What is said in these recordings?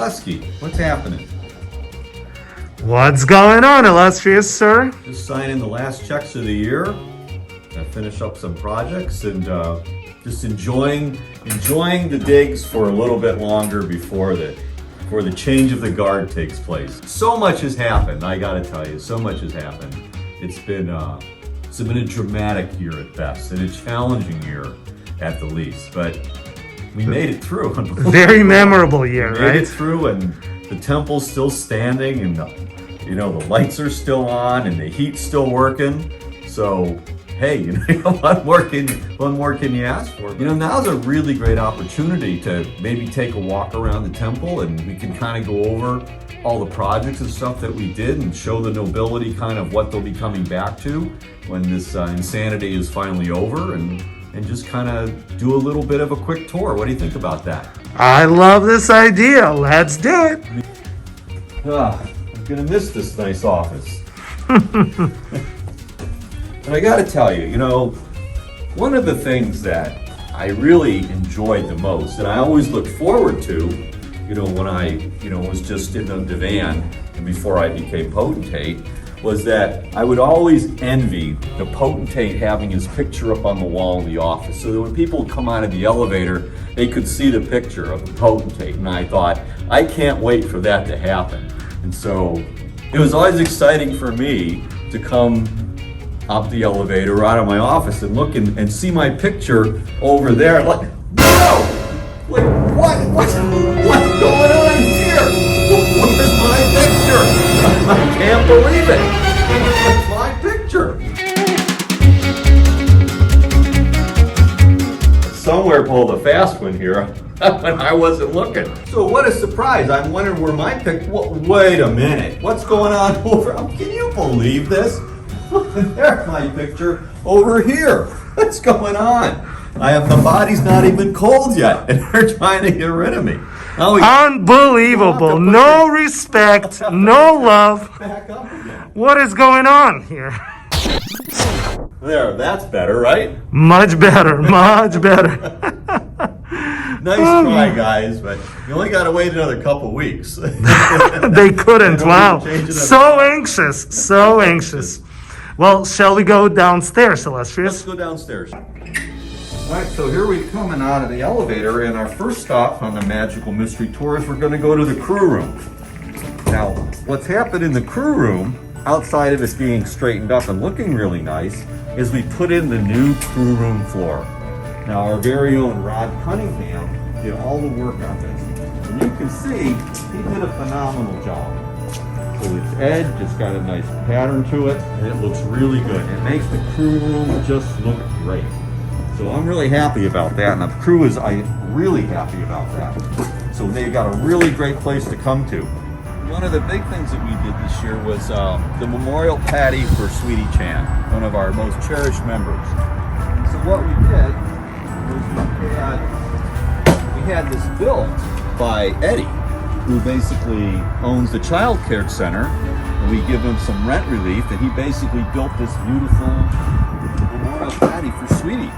Zaleski, what's happening? What's going on, illustrious sir? Just signing the last checks of the year. I finish up some projects and just enjoying the digs for a little bit longer before the change of the guard takes place. So much has happened, I gotta tell you, so much has happened. It's been a dramatic year at best and a challenging year at the least, but we made it through. Very memorable year, Made right? it through, and the temple's still standing, and the lights are still on, and the heat's still working. So, hey, what more can you ask for? Now's a really great opportunity to maybe take a walk around the temple, and we can kind of go over all the projects and stuff that we did, and show the nobility kind of what they'll be coming back to when this insanity is finally over, and just kind of do a little bit of a quick tour. What do you think about that? I love this idea. Let's do it. I'm gonna miss this nice office. And I gotta tell you, one of the things that I really enjoyed the most, and I always looked forward to, when I, was just in the divan and before I became potentate, was that I would always envy the potentate having his picture up on the wall in the office, so that when people would come out of the elevator, they could see the picture of the potentate. And I thought, I can't wait for that to happen. And so it was always exciting for me to come up the elevator or out of my office and look and see my picture over there. Like, whoa! Like, what's going on here? Where's my picture? I can't believe it. That's my picture. Somewhere pulled a fast one here when I wasn't looking. So what a surprise. I'm wondering where my picture... Wait a minute. What's going on over... Can you believe this? There's my picture over here. What's going on? The body's not even cold yet, and they're trying to get rid of me. Unbelievable. No respect, no love. Back up again. What is going on here? There, that's better, right? Much better, much better. Nice try, guys, but you only got to wait another couple weeks. They couldn't, wow. So anxious, so anxious. Well, shall we go downstairs, illustrious? Let's go downstairs. All right, so here we're coming out of the elevator, and our first stop on the Magical Mystery Tour is we're going to go to the crew room. Now, what's happened in the crew room, outside of this being straightened up and looking really nice, is we put in the new crew room floor. Now, our very own Rod Cunningham did all the work on this. And you can see he did a phenomenal job. So its edge just got a nice pattern to it, and it looks really good. It makes the crew room just look great. So I'm really happy about that, and the crew is really happy about that. So they've got a really great place to come to. One of the big things that we did this year was the memorial patty for Sweetie Chan, one of our most cherished members. So what we did was we had this built by Eddie, who basically owns the Child Care Center, and we give him some rent relief, and he basically built this beautiful memorial patty for Sweetie.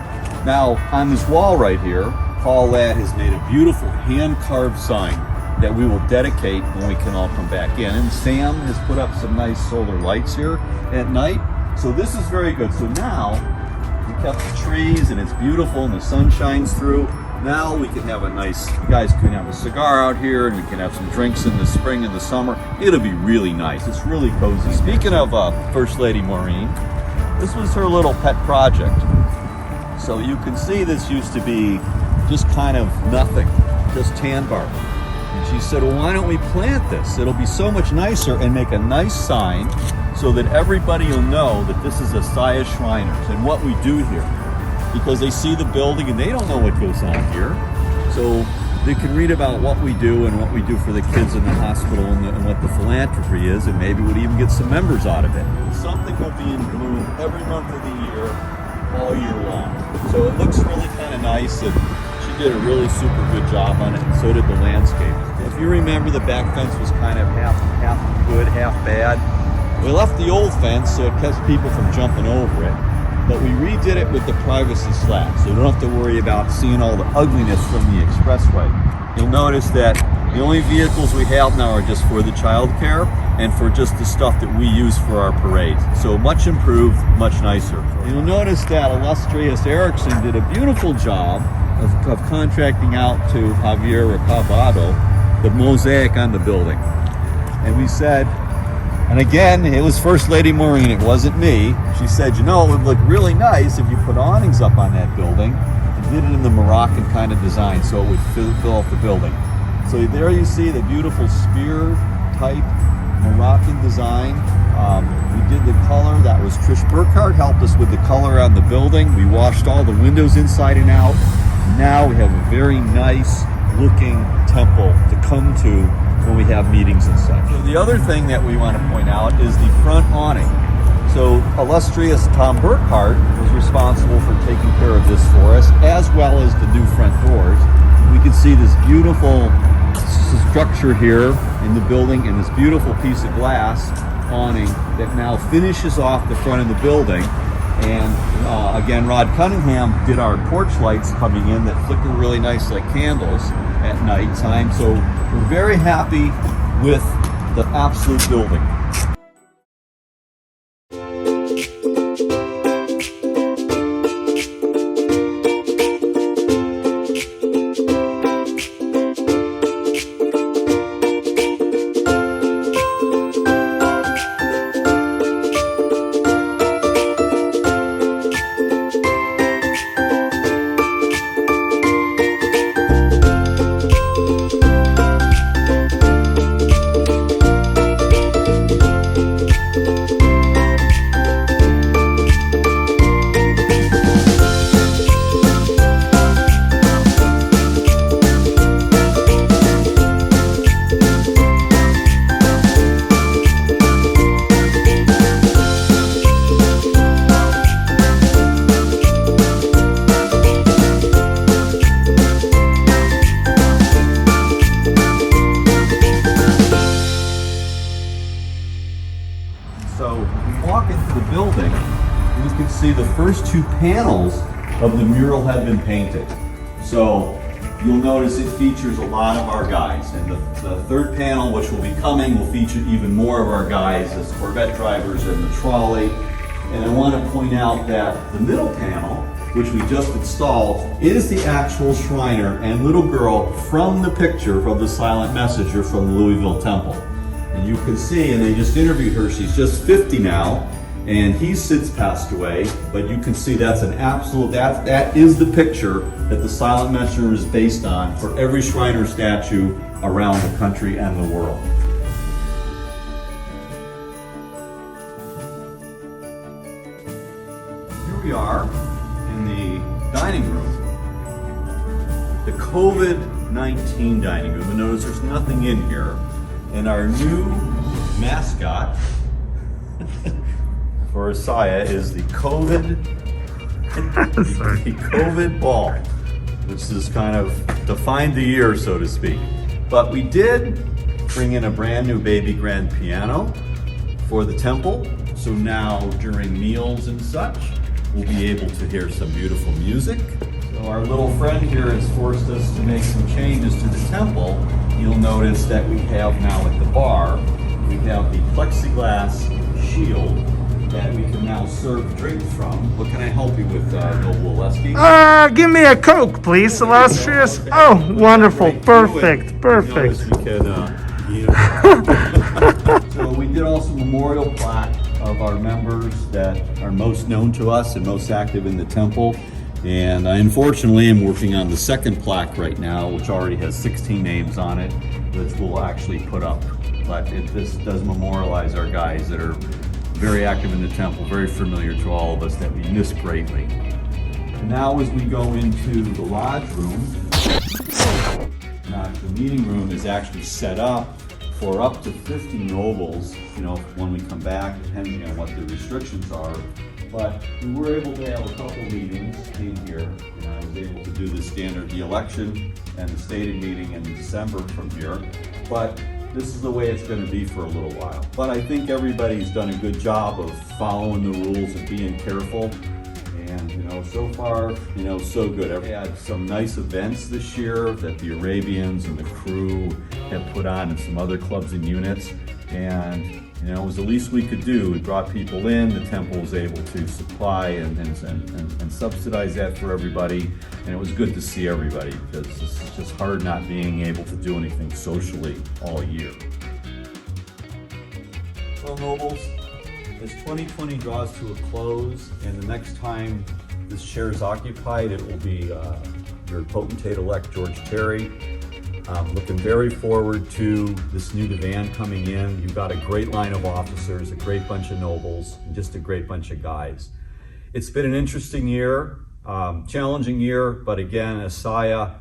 Now, on this wall right here, Paul Ladd has made a beautiful hand-carved sign that we will dedicate when we can all come back in. And Sam has put up some nice solar lights here at night. So this is very good. So now, we kept the trees, and it's beautiful, and the sun shines through. Now we can have you guys can have a cigar out here, and we can have some drinks in the spring and the summer. It'll be really nice. It's really cozy. Speaking of First Lady Maureen, this was her little pet project. So you can see this used to be just kind of nothing, just tan bark. And she said, well, why don't we plant this? It'll be so much nicer, and make a nice sign so that everybody will know that this is Asaya Shriners and what we do here. Because they see the building and they don't know what goes on here. So they can read about what we do and what we do for the kids in the hospital, and what the philanthropy is, and maybe we'd even get some members out of it. Something will be in bloom every month of the year, all year long. So it looks really kind of nice, and she did a really super good job on it, and so did the landscape. If you remember, the back fence was kind of half good, half bad. We left the old fence so it kept people from jumping over it, but we redid it with the privacy slab, so you don't have to worry about seeing all the ugliness from the expressway. You'll notice that The only vehicles we have now are just for the childcare and for just the stuff that we use for our parades. So much improved, much nicer. You'll notice that Illustrious Erickson did a beautiful job of contracting out to Javier Recabado the mosaic on the building. And we said, and again, it was First Lady Maureen, it wasn't me. She said, you know, it would look really nice if you put awnings up on that building and did it in the Moroccan kind of design so it would fill up the building. So there you see the beautiful spear type Moroccan design. We did the color, that was Trish Burkhardt, helped us with the color on the building. We washed all the windows inside and out. Now we have a very nice looking temple to come to when we have meetings and such. So the other thing that we want to point out is the front awning. So illustrious Tom Burkhardt was responsible for taking care of this for us, as well as the new front doors. We can see this beautiful structure here in the building and this beautiful piece of glass awning that now finishes off the front of the building. And again, Rod Cunningham did our porch lights coming in that flicker really nice like candles at night time. So we're very happy with the absolute building. So we walk into the building, you can see the first two panels of the mural have been painted. So you'll notice it features a lot of our guys. And the third panel, which will be coming, will feature even more of our guys as Corvette drivers and the trolley. And I want to point out that the middle panel, which we just installed, is the actual Shriner and little girl from the picture from the Silent Messenger from the Louisville Temple. And you can see, and they just interviewed her, she's just 50 now, and he's since passed away, but you can see that's an absolute, that is the picture that the Silent Messenger is based on for every Shriner statue around the country and the world. Here we are in the dining room, the COVID-19 dining room, and notice there's nothing in here. And our new mascot for Asaya is the COVID ball, which is kind of defined the year, so to speak. But we did bring in a brand new baby grand piano for the temple. So now during meals and such, we'll be able to hear some beautiful music. So our little friend here has forced us to make some changes to the temple. You'll notice that we have now at the bar, we have the plexiglass shield that we can now serve drinks from. What can I help you with, Noble Oleski? Give me a Coke, please, illustrious. Okay. Oh, wonderful, perfect, perfect. We can, So we did also a memorial plaque of our members that are most known to us and most active in the temple. And I unfortunately am working on the second plaque right now, which already has 16 names on it, which we'll actually put up. But this does memorialize our guys that are very active in the temple, very familiar to all of us, that we miss greatly. And now as we go into the lodge room, now the meeting room is actually set up for up to 50 nobles, you know, when we come back, depending on what the restrictions are. But we were able to have a couple meetings in here, and I was able to do the standard, the election and the stated meeting in December from here. But this is the way it's going to be for a little while. But I think everybody's done a good job of following the rules and being careful. And, you know, so far, you know, so good. We had some nice events this year that the Arabians and the crew have put on, and some other clubs and units. And you know, it was the least we could do. We brought people in, the temple was able to supply and subsidize that for everybody. And it was good to see everybody, because it's just hard not being able to do anything socially all year. Well, Nobles, as 2020 draws to a close, and the next time this chair is occupied, it will be your potentate-elect George Terry. I'm looking very forward to this new divan coming in. You've got a great line of officers, a great bunch of nobles, and just a great bunch of guys. It's been an interesting year, challenging year, but again, Asaya,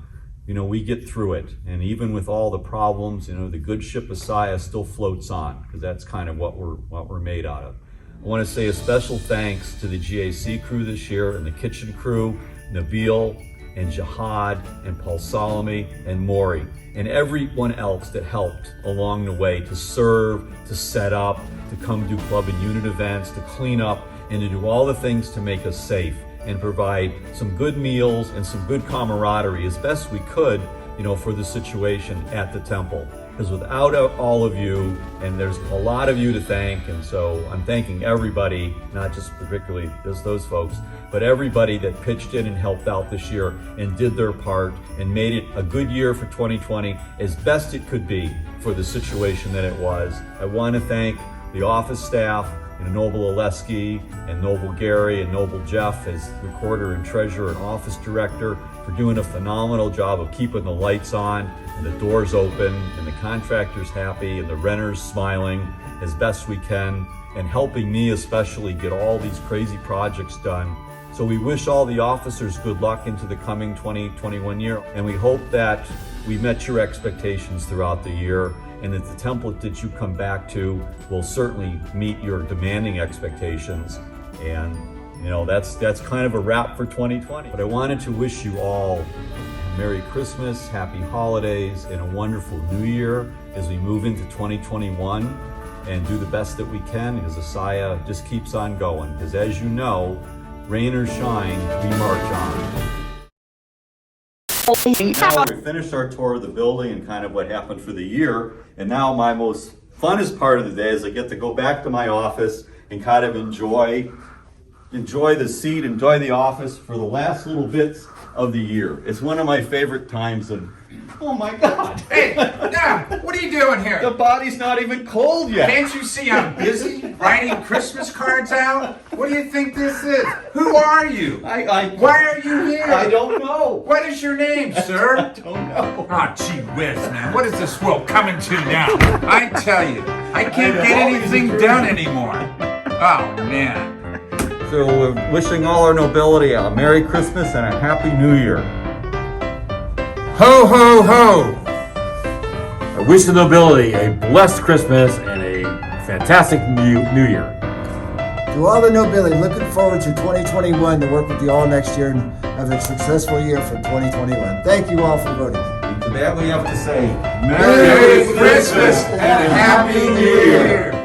you know, we get through it. And even with all the problems, you know, the good ship Asaya still floats on, because that's kind of what we're made out of. I want to say a special thanks to the GAC crew this year, and the kitchen crew, Nabil and Jihad and Paul Salome and Maury, and everyone else that helped along the way to serve, to set up, to come do club and unit events, to clean up, and to do all the things to make us safe and provide some good meals and some good camaraderie as best we could, you know, for the situation at the temple. Because without all of you, and there's a lot of you to thank, and so I'm thanking everybody, not just particularly just those folks, but everybody that pitched in and helped out this year and did their part and made it a good year for 2020 as best it could be for the situation that it was. I want to thank the office staff, Noble Oleski and Noble Gary and Noble Jeff as recorder and treasurer and office director for doing a phenomenal job of keeping the lights on and the doors open and the contractors happy and the renters smiling as best we can, and helping me especially get all these crazy projects done. So we wish all the officers good luck into the coming 2021 year, and we hope that we met your expectations throughout the year, and that the template that you come back to will certainly meet your demanding expectations. And you know, that's kind of a wrap for 2020. But I wanted to wish you all a Merry Christmas, Happy Holidays, and a wonderful New Year as we move into 2021 and do the best that we can, because Asaya just keeps on going. Because as you know, rain or shine, we march on. Now we finished our tour of the building and kind of what happened for the year, and now my most funnest part of the day is I get to go back to my office and kind of enjoy the seat, enjoy the office for the last little bits of the year. It's one of my favorite times of, oh my God. Hey, now, what are you doing here? The body's not even cold yet. Can't you see I'm busy writing Christmas cards out? What do you think this is? Who are you? Why are you here? I don't know. What is your name, sir? I don't know. Oh, gee whiz, man. What is this world coming to now? I tell you, I can't get anything done anymore. Oh, man. So we're wishing all our nobility a Merry Christmas and a Happy New Year. Ho, ho, ho! I wish the nobility a blessed Christmas and a fantastic new year. To all the nobility, looking forward to 2021 to work with you all next year and have a successful year for 2021. Thank you all for voting. To that we have to say, Merry Christmas and a Happy New Year.